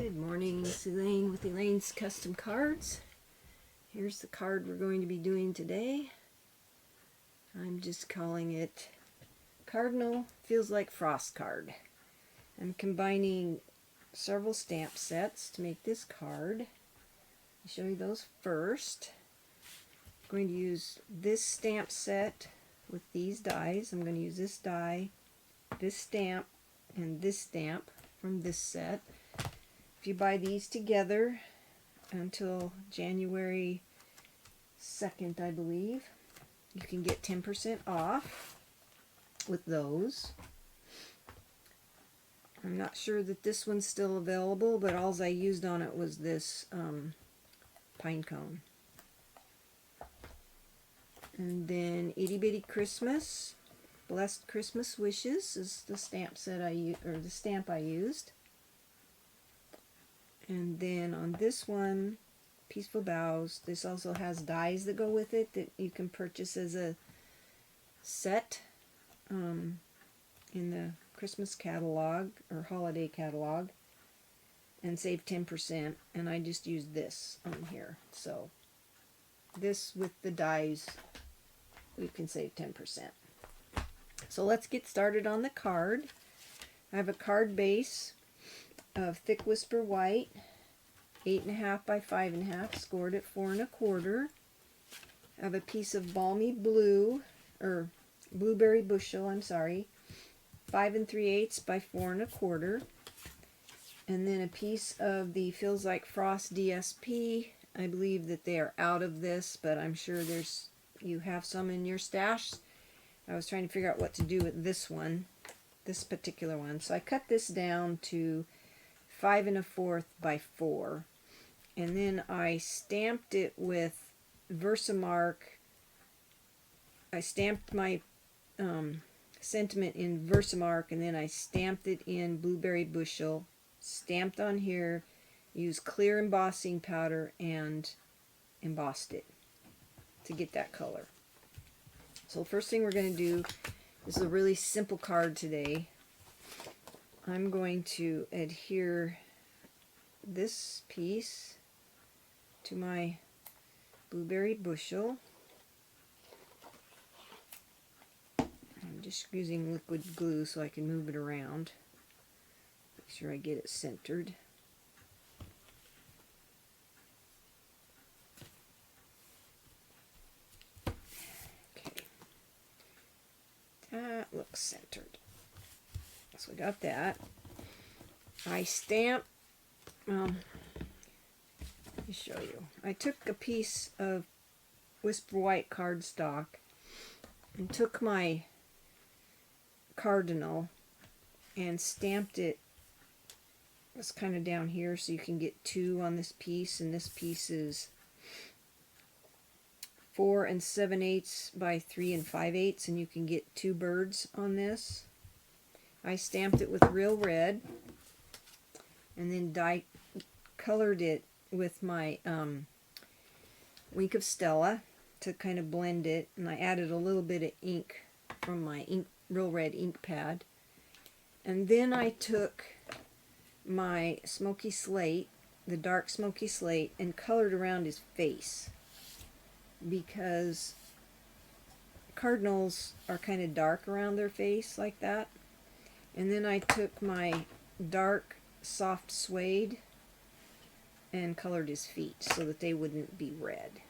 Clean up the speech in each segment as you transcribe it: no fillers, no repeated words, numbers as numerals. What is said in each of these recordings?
Good morning, it's Elaine with Elaine's Custom Cards. Here's the card we're going to be doing today. I'm just calling it Cardinal Feels Like Frost Card. I'm combining several stamp sets to make this card. I'll show you those first. I'm going to use this stamp set with these dies. I'm going to use this die, this stamp, and this stamp from this set. If you buy these together until January 2nd, I believe, you can get 10% off with those. I'm not sure that this one's still available, but all I used on it was this pine cone. And then Itty Bitty Christmas, Blessed Christmas Wishes is the stamp set the stamp I used. And then on this one, Peaceful Boughs, this also has dies that go with it that you can purchase as a set in the Christmas catalog or holiday catalog and save 10%. And I just used this on here. So this with the dies, you can save 10%. So let's get started on the card. I have a card base of Thick Whisper White, 8.5 by 5.5, scored at 4 1/4. I have a piece of Balmy Blue, or Blueberry Bushel, 5 3/8 by 4 1/4. And then a piece of the Feels Like Frost DSP. I believe that they are out of this, but I'm sure you have some in your stash. I was trying to figure out what to do with this one, this particular one. So I cut this down to 5 1/4 by 4, and then I stamped it with Versamark. I stamped my sentiment in Versamark, and then I stamped it in Blueberry Bushel, stamped on here, used clear embossing powder, and embossed it to get that color. So the first thing we're going to do is a really simple card today. I'm going to adhere this piece to my Blueberry Bushel. I'm just using liquid glue so I can move it around. Make sure I get it centered. Okay. That looks centered. So I got that. I stamped, let me show you. I took a piece of Whisper White cardstock and took my Cardinal and stamped it. It's kind of down here, so you can get 2 on this piece, and this piece is 4 7/8 by 3 5/8, and you can get 2 birds on this. I stamped it with real red, and then colored it with my Wink of Stella to kind of blend it, and I added a little bit of ink from my real red ink pad. And then I took my smoky slate, the dark smoky slate, and colored around his face, because cardinals are kind of dark around their face like that. And then I took my dark soft suede and colored his feet so that they wouldn't be red.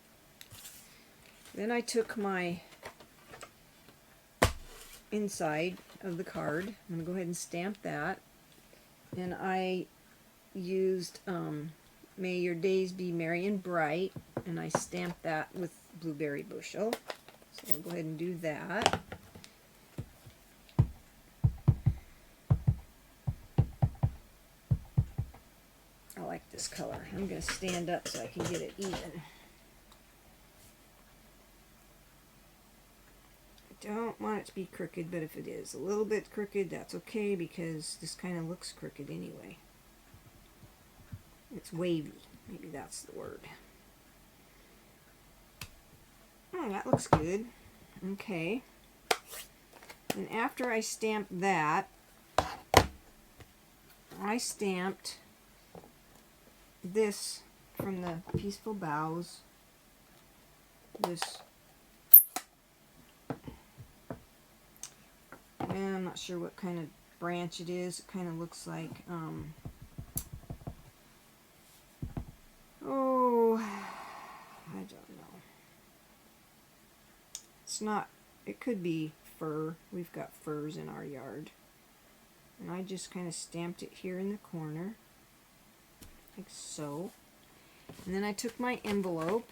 Then I took my inside of the card. I'm going to go ahead and stamp that. And I used May Your Days Be Merry and Bright, and I stamped that with Blueberry Bushel. So I'll go ahead and do that. I like this color. I'm going to stand up so I can get it even. I don't want it to be crooked, but if it is a little bit crooked, that's okay, because this kind of looks crooked anyway. It's wavy. Maybe that's the word. Oh, that looks good. Okay. And after I stamped that, I stamped this from the Peaceful Boughs. This, I'm not sure what kind of branch it is. It kind of looks like, oh, I don't know. It's not, it could be fir. We've got firs in our yard. And I just kind of stamped it here in the corner, like so. And then I took my envelope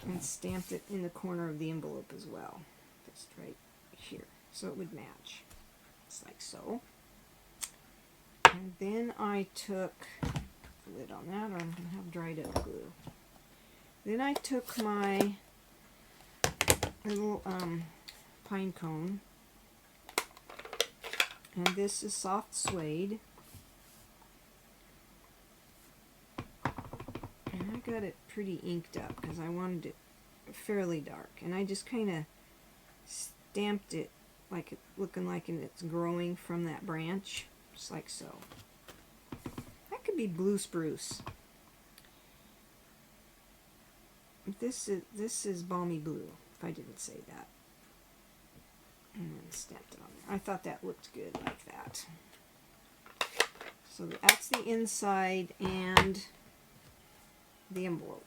and stamped it in the corner of the envelope as well, just right here, so it would match. It's like so. And then I took the lid on that, or I'm going to have dried up glue. Then I took my little pine cone, and this is soft suede. And I got it pretty inked up because I wanted it fairly dark, and I just kind of stamped it like it looking like it's growing from that branch, just like so. That could be blue spruce. This is balmy blue, if I didn't say that. And then stamped it on there. I thought that looked good like that. So that's the inside and the envelope.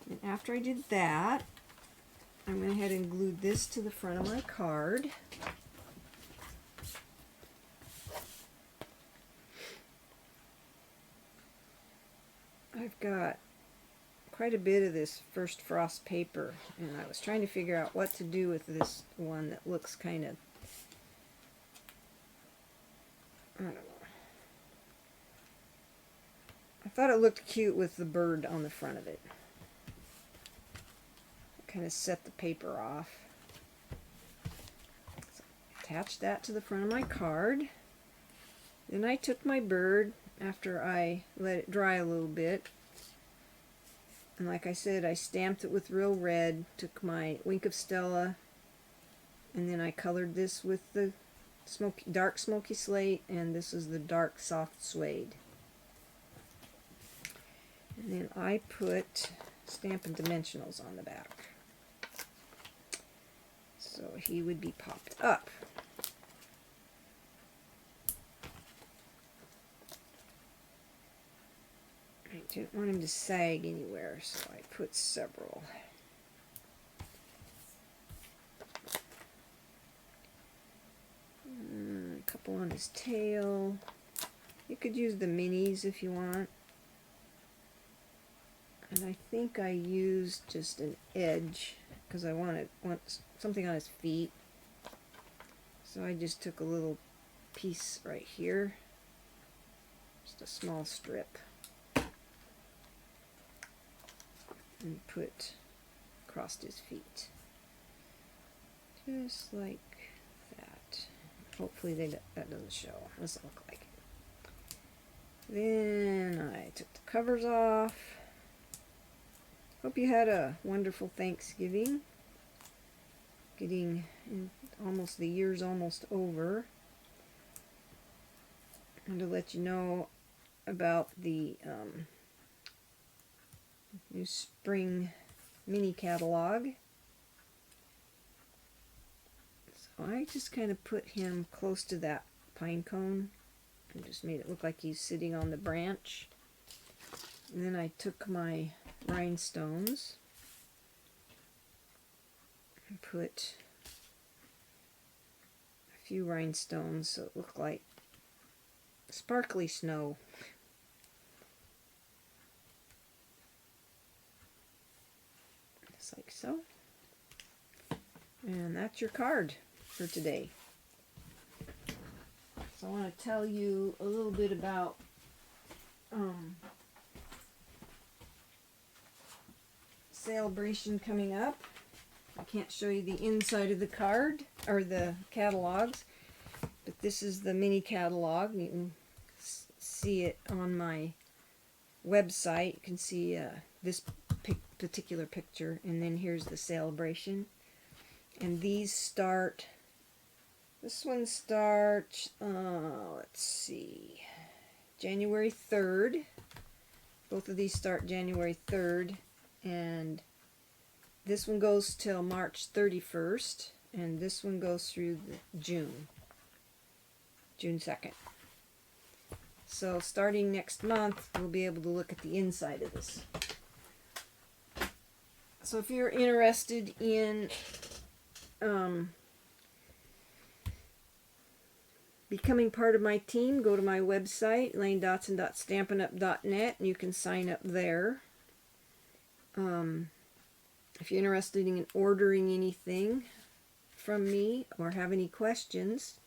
And after I did that, I went ahead and glued this to the front of my card. I've got quite a bit of this first frost paper, and I was trying to figure out what to do with this one that looks kind of, I don't know. I thought it looked cute with the bird on the front of it. Kind of set the paper off. So attach that to the front of my card. Then I took my bird after I let it dry a little bit. And like I said, I stamped it with real red, took my Wink of Stella, and then I colored this with the dark smoky slate, and this is the dark soft suede. And then I put Stampin' Dimensionals on the back. So he would be popped up. I didn't want him to sag anywhere, so I put several. A couple on his tail. You could use the minis if you want. And I think I used just an edge because I want something on his feet. So I just took a little piece right here, just a small strip, and put across his feet, just like that. Hopefully that doesn't show. What does it look like? Then I took the covers off. Hope you had a wonderful Thanksgiving. The year's almost over. And to let you know about the new spring mini catalog. So I just kind of put him close to that pine cone and just made it look like he's sitting on the branch. And then I took my rhinestones and put a few rhinestones so it looked like sparkly snow. Just like so. And that's your card for today. So I want to tell you a little bit about celebration coming up. I can't show you the inside of the card or the catalogs, but this is the mini catalog. You can see it on my website. You can see this particular picture, and then here's the celebration. And these start, this one starts, let's see, January 3rd. Both of these start January 3rd, and this one goes till March 31st, and this one goes through June 2nd. So starting next month, we'll be able to look at the inside of this. So if you're interested in becoming part of my team, go to my website, elainescustomcards.stampinup.net, and you can sign up there. If you're interested in ordering anything from me or have any questions,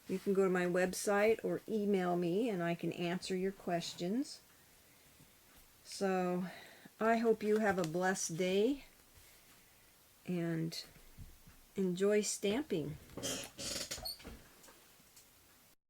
you can go to my website or email me and I can answer your questions. So I hope you have a blessed day and enjoy stamping.